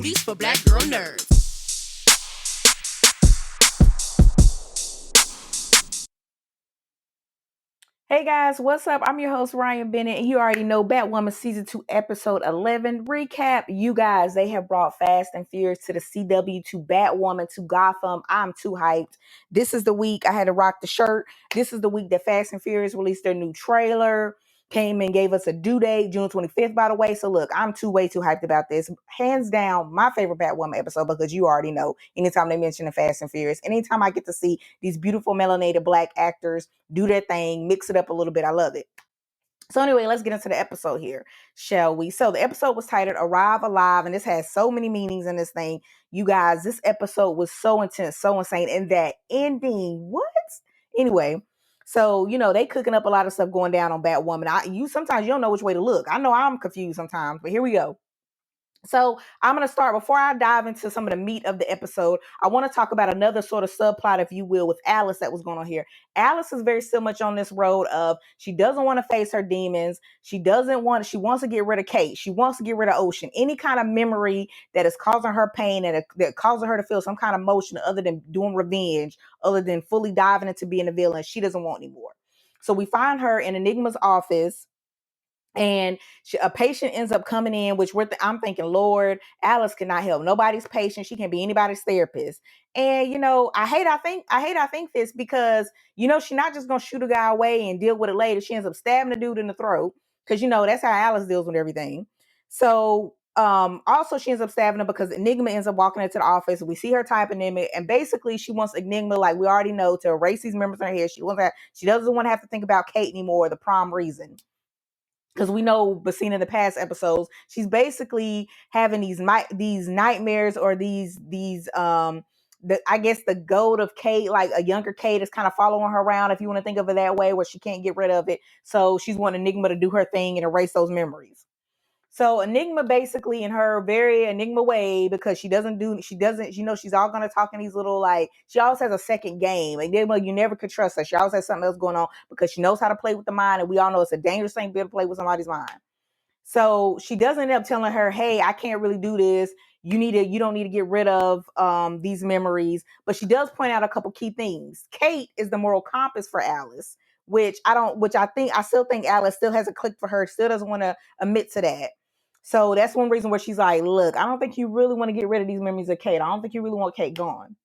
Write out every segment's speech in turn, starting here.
movies for black girl nerds. Hey guys, what's up? I'm your host, Ryanne Bennett, and you already know Batwoman Season 2, Episode 11. Recap, you guys, they have brought Fast and Furious to the CW, to Batwoman, to Gotham. I'm too hyped. This is the week I had to rock the shirt. This is the week that Fast and Furious released their new trailer. Came and gave us a due date, June 25th, by the way. So look, I'm way too hyped about this. Hands down, my favorite Batwoman episode, because you already know, anytime they mention the Fast and Furious, anytime I get to see these beautiful melanated black actors do their thing, mix it up a little bit, I love it. So anyway, let's get into the episode here, shall we? So the episode was titled Arrive Alive, and this has so many meanings in this thing. You guys, this episode was so intense, so insane. And that ending, what? Anyway, so, they cooking up a lot of stuff going down on Batwoman. Sometimes you don't know which way to look. I know I'm confused sometimes, but here we go. So I'm going to start, before I dive into some of the meat of the episode, I want to talk about another sort of subplot, if you will, with Alice that was going on here. Alice is very still much on this road of, she doesn't want to face her demons. She wants to get rid of Kate. She wants to get rid of Ocean. Any kind of memory that is causing her pain, that causing her to feel some kind of emotion other than doing revenge, other than fully diving into being a villain, she doesn't want anymore. So we find her in Enigma's office, and a patient ends up coming in, which I'm thinking, Lord, Alice cannot help nobody's patient. She can be anybody's therapist. And I think this, because she's not just gonna shoot a guy away and deal with it later. She ends up stabbing the dude in the throat, because that's how Alice deals with everything. So also she ends up stabbing him because Enigma ends up walking into the office. We see her typing in it, and basically she wants Enigma, like we already know, to erase these memories in her head. She doesn't want to have to think about Kate anymore, the prom reason. Because we know, but seen in the past episodes, she's basically having these nightmares, or I guess the goat of Kate, like a younger Kate, is kind of following her around, if you want to think of it that way, where she can't get rid of it. So she's wanting Enigma to do her thing and erase those memories. So Enigma, basically, in her very Enigma way, because she's all going to talk in these little, like, she always has a second game. Enigma, you never could trust her. She always has something else going on, because she knows how to play with the mind, and we all know it's a dangerous thing to be able to play with somebody's mind. So she does end up telling her, hey, I can't really do this. You don't need to get rid of these memories. But she does point out a couple key things. Kate is the moral compass for Alice, I still think Alice still has a click for her, still doesn't want to admit to that. So that's one reason where she's like, look, I don't think you really want to get rid of these memories of Kate. I don't think you really want Kate gone.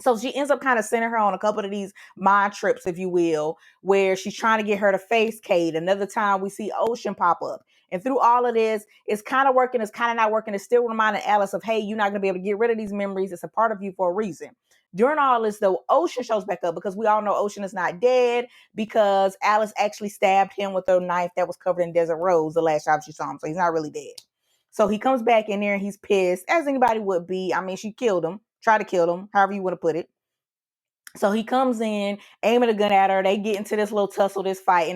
So she ends up kind of sending her on a couple of these mind trips, if you will, where she's trying to get her to face Kate. Another time we see Ocean pop up. And through all of this, it's kind of working, it's kind of not working. It's still reminding Alice of, hey, you're not going to be able to get rid of these memories. It's a part of you for a reason. During all this, though, Ocean shows back up, because we all know Ocean is not dead, because Alice actually stabbed him with a knife that was covered in Desert Rose the last time she saw him. So he's not really dead. So he comes back in there and he's pissed, as anybody would be. I mean, she killed him, tried to kill him, however you want to put it. So he comes in, aiming a gun at her. They get into this little tussle, this fight.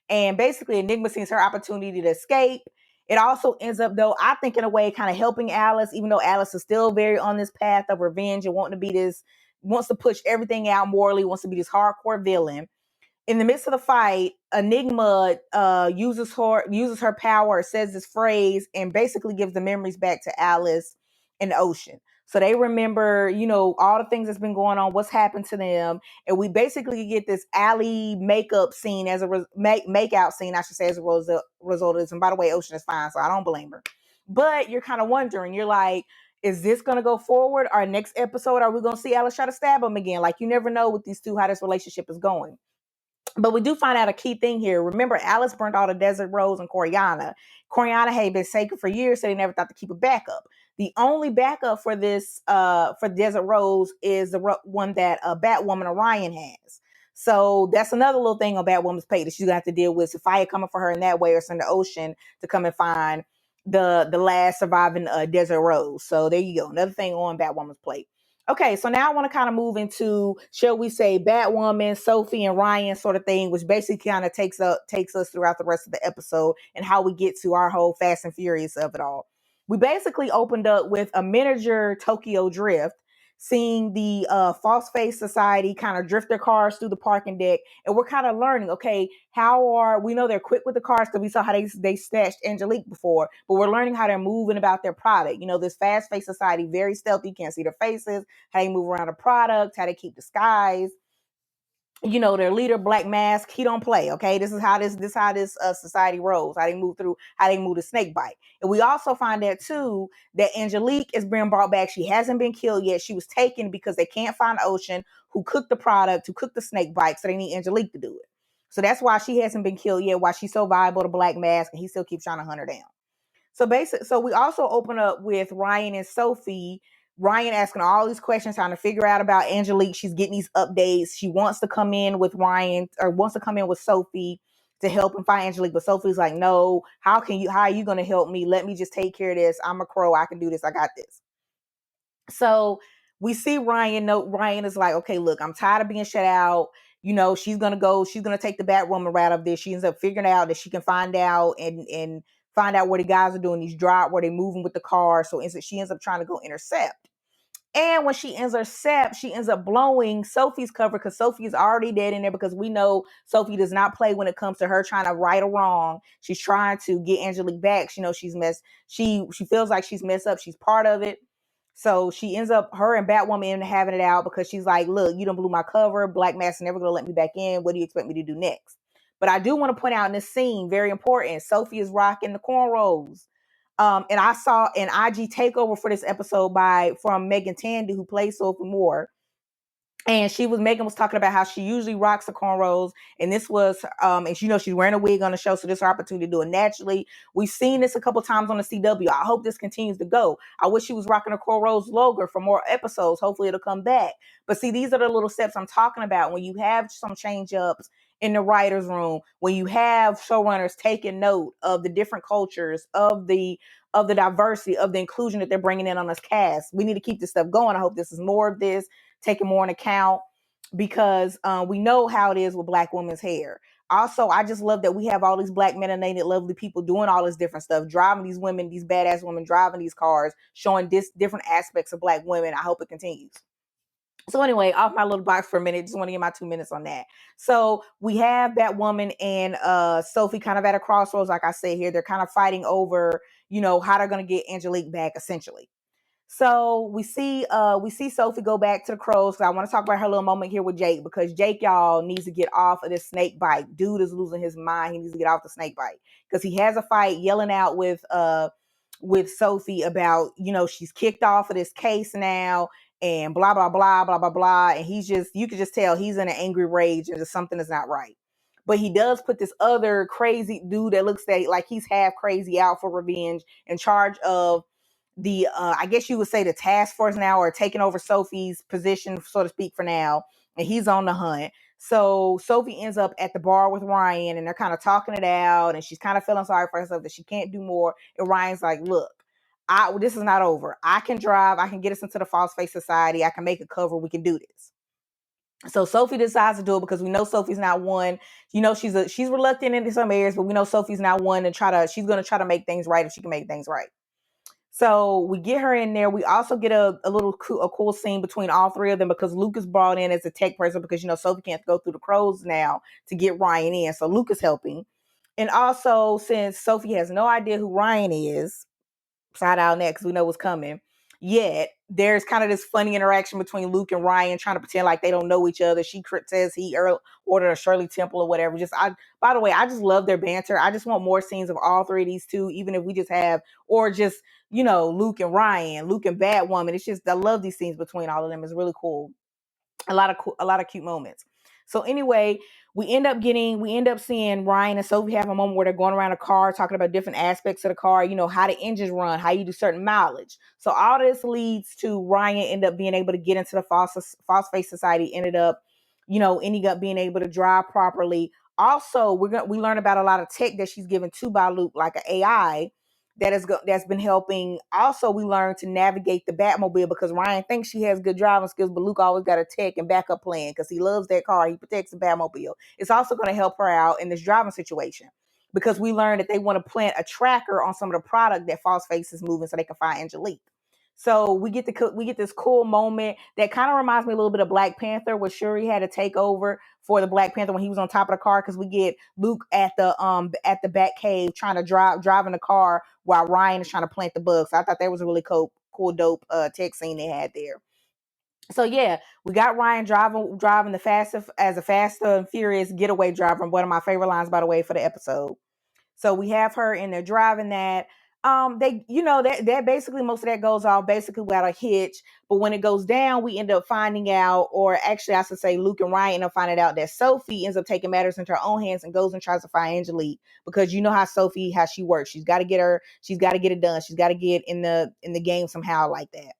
And basically Enigma sees her opportunity to escape. It also ends up, though, I think in a way, kind of helping Alice, even though Alice is still very on this path of revenge and wants to push everything out morally, wants to be this hardcore villain. In the midst of the fight, Enigma uses her power, says this phrase, and basically gives the memories back to Alice and Ocean. So they remember, all the things that's been going on, what's happened to them. And we basically get this alley makeup scene makeout scene, I should say, as a result of this. And by the way, Ocean is fine, so I don't blame her. But you're kind of wondering, you're like, is this going to go forward? Our next episode, are we going to see Alice try to stab him again? Like, you never know with these two, how this relationship is going. But we do find out a key thing here. Remember, Alice burnt all the Desert Rose and Coriana. Coriana had been sacred for years, so they never thought to keep a backup. The only backup for this, for Desert Rose, is the one that Batwoman Orion has. So that's another little thing on Batwoman's plate that she's gonna have to deal with. So fire coming for her in that way, or send the Ocean to come and find the last surviving Desert Rose. So there you go, another thing on Batwoman's plate. Okay, so now I want to kind of move into, shall we say, Batwoman, Sophie, and Ryan sort of thing, which basically kind of takes us throughout the rest of the episode, and how we get to our whole Fast and Furious of it all. We basically opened up with a miniature Tokyo Drift. seeing the False Face Society kind of drift their cars through the parking deck, and we're kind of learning, okay, we know they're quick with the cars because we saw how they snatched Angelique before, but we're learning how they're moving about their product. This Fast Face Society, very stealthy, can't see their faces, how they move around the product, how they keep disguise. Their leader, Black Mask, he don't play. Okay, this is how this society rolls. How they move the snake bite. And we also find out too that Angelique is being brought back. She hasn't been killed yet. She was taken because they can't find Ocean, who cooked the product, who cooked the snake bite. So they need Angelique to do it. So that's why she hasn't been killed yet. Why she's so valuable to Black Mask, and he still keeps trying to hunt her down. So we also open up with Ryan and Sophie. Ryan asking all these questions, trying to figure out about Angelique. She's getting these updates. She wants to come in with Ryan, or wants to come in with Sophie to help him find Angelique. But Sophie's like, no, how are you going to help me? Let me just take care of this. I'm a crow. I can do this. I got this. So we see Ryan. Ryan is like, okay, look, I'm tired of being shut out. She's going to take the Batwoman out of this. She ends up figuring out that she can find out and find out what the guys are doing, these drop, where they're moving with the car. So she ends up trying to go intercept. And when she intercepts, she ends up blowing Sophie's cover because Sophie is already dead in there, because we know Sophie does not play when it comes to her trying to right or wrong. She's trying to get Angelique back. She knows she's messed. She feels like she's messed up. She's part of it. So she ends up, her and Batwoman end up having it out, because she's like, look, you done blew my cover. Black Mask never going to let me back in. What do you expect me to do next? But I do want to point out in this scene, very important, Sophie is rocking the cornrows. And I saw an IG takeover for this episode from Megan Tandy, who plays Sophie Moore. And Megan was talking about how she usually rocks the cornrows. And this was, and she's wearing a wig on the show. So this is her opportunity to do it naturally. We've seen this a couple times on the CW. I hope this continues to go. I wish she was rocking the cornrows longer for more episodes. Hopefully it'll come back. But see, these are the little steps I'm talking about. When you have some change ups in the writer's room, when you have showrunners taking note of the different cultures, of the diversity, of the inclusion that they're bringing in on this cast. We need to keep this stuff going. I hope this is more of this, taking more into account, because we know how it is with Black women's hair. Also, I just love that we have all these Black melanated, lovely people doing all this different stuff, driving these women, these badass women driving these cars, showing different aspects of Black women. I hope it continues. So anyway, off my little box for a minute, just want to get my 2 minutes on that. So we have Batwoman and Sophie kind of at a crossroads, like I said here. They're kind of fighting over, how they're going to get Angelique back, essentially. So we see Sophie go back to the crows. So I want to talk about her little moment here with Jake, because Jake, y'all, needs to get off of this snake bite. Dude is losing his mind. He needs to get off the snake bite, because he has a fight yelling out with Sophie about, she's kicked off of this case now, and blah, blah, blah, blah, blah, blah. And you could just tell he's in an angry rage and just something is not right. But he does put this other crazy dude that looks like he's half crazy out for revenge in charge of the, I guess you would say, the task force now, or taking over Sophie's position, so to speak, for now. And he's on the hunt. So Sophie ends up at the bar with Ryan, and they're kind of talking it out, and she's kind of feeling sorry for herself that she can't do more. And Ryan's like, look, this is not over. I can drive. I can get us into the False Face Society. I can make a cover. We can do this. So Sophie decides to do it, because we know Sophie's not one. She's reluctant in some areas, but we know Sophie's not one she's going to try to make things right if she can make things right. So we get her in there. We also get a cool scene between all three of them, because Luke is brought in as a tech person, because, Sophie can't go through the crows now to get Ryan in. So Luke is helping. And also, since Sophie has no idea who Ryan is, side out next, we know what's coming. Yet there's kind of this funny interaction between Luke and Ryan, trying to pretend like they don't know each other. She says he ordered a Shirley Temple or whatever. By the way, I just love their banter. I just want more scenes of all three of these two, even if we just have, or just, Luke and Ryan, Luke and Batwoman. It's just, I love these scenes between all of them. It's really cool. A lot of cute moments. So anyway, we end up seeing Ryan and Sophie have a moment where they're going around a car, talking about different aspects of the car, how the engines run, how you do certain mileage. So all this leads to Ryan end up being able to get into the False Face Society, ending up being able to drive properly. Also, we learn about a lot of tech that she's given to by Luke, like an AI that's been helping. Also, we learn to navigate the Batmobile, because Ryan thinks she has good driving skills, but Luke always got a tech and backup plan, because he loves that car. He protects the Batmobile. It's also going to help her out in this driving situation, because we learned that they want to plant a tracker on some of the product that False Face is moving, so they can find Angelique. So we get this cool moment that kind of reminds me a little bit of Black Panther, where Shuri had to take over for the Black Panther when he was on top of the car, because we get Luke at the Batcave trying to driving the car while Ryan is trying to plant the bug. So I thought that was a really cool dope tech scene they had there. So yeah, we got Ryan driving the fastest as a Fast and Furious getaway driver. One of my favorite lines, by the way, for the episode. So we have her in there driving that. They, that basically most of that goes off basically without a hitch. But when it goes down, we end up finding out, or actually I should say Luke and Ryan end up finding out that Sophie ends up taking matters into her own hands and goes and tries to find Angelique, because you know how she works. She's got to get it done. She's got to get in the game somehow like that.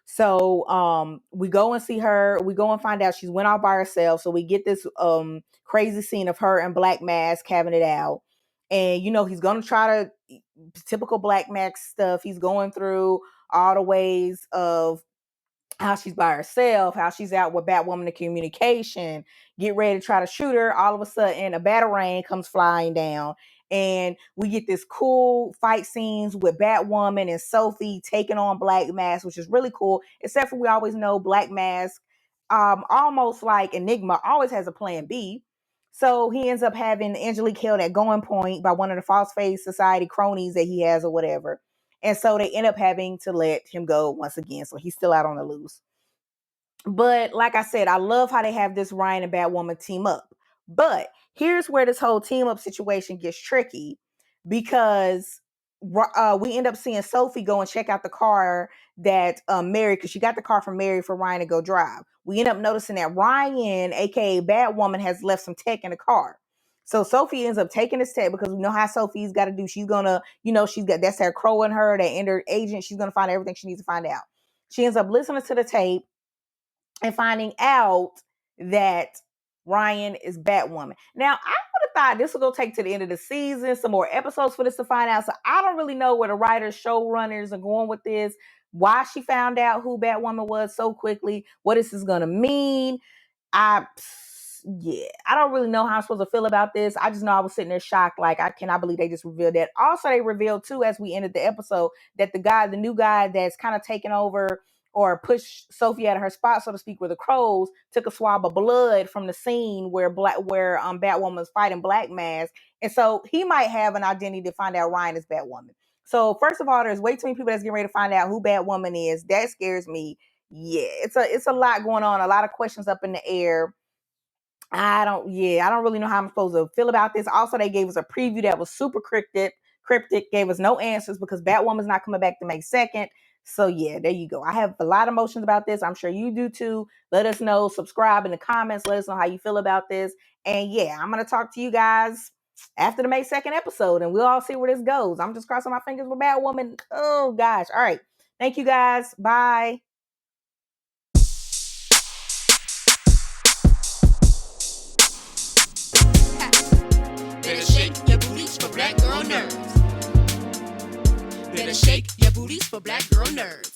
So we go and see her. We go and find out she's went out by herself. So we get this crazy scene of her and Black Mask having it out. And he's gonna try to, typical Black Mask stuff. He's going through all the ways of how she's by herself, how she's out with Batwoman in communication, get ready to try to shoot her. All of a sudden, a Batarang comes flying down. And we get this cool fight scenes with Batwoman and Sophie taking on Black Mask, which is really cool. Except for we always know Black Mask, almost like Enigma, always has a plan B. So he ends up having Angelique held at gunpoint point by one of the False Face Society cronies that he has or whatever. And so they end up having to let him go once again. So he's still out on the loose. But like I said, I love how they have this Ryan and Batwoman team up. But here's where this whole team up situation gets tricky, because we end up seeing Sophie go and check out the car that Mary, because she got the car from Mary for Ryan to go drive. We end up noticing that Ryan, aka Batwoman, has left some tech in the car. So Sophie ends up taking this tech, because we know how Sophie's got to do. She's gonna, that's her crow in her, that inner agent. She's gonna find everything she needs to find out. She ends up listening to the tape and finding out that Ryan is Batwoman. Now, I would have thought this would go take to the end of the season, some more episodes for this to find out. So I don't really know where the writers, showrunners are going with this, why she found out who Batwoman was so quickly, what this is going to mean. I don't really know how I'm supposed to feel about this. I just know I was sitting there shocked, like, I cannot believe they just revealed that. Also, they revealed too, as we ended the episode, that the new guy that's kind of taken over or pushed Sophie out of her spot, so to speak, with the crows, took a swab of blood from the scene where Batwoman was fighting Black Mask. And so he might have an identity to find out Ryan is Batwoman. So first of all, there's way too many people that's getting ready to find out who Batwoman is. That scares me. Yeah, it's a lot going on, a lot of questions up in the air. I don't really know how I'm supposed to feel about this. Also, they gave us a preview that was super cryptic, gave us no answers, because Batwoman's not coming back to May 2nd. So yeah, there you go. I have a lot of emotions about this. I'm sure you do too. Let us know, subscribe in the comments. Let us know how you feel about this. And yeah, I'm going to talk to you guys after the May 2nd episode, and we'll all see where this goes. I'm just crossing my fingers for Batwoman. Oh gosh. All right. Thank you guys. Bye. Better shake your booties for Black girl nerves. Better shake your booties for Black girl nerves.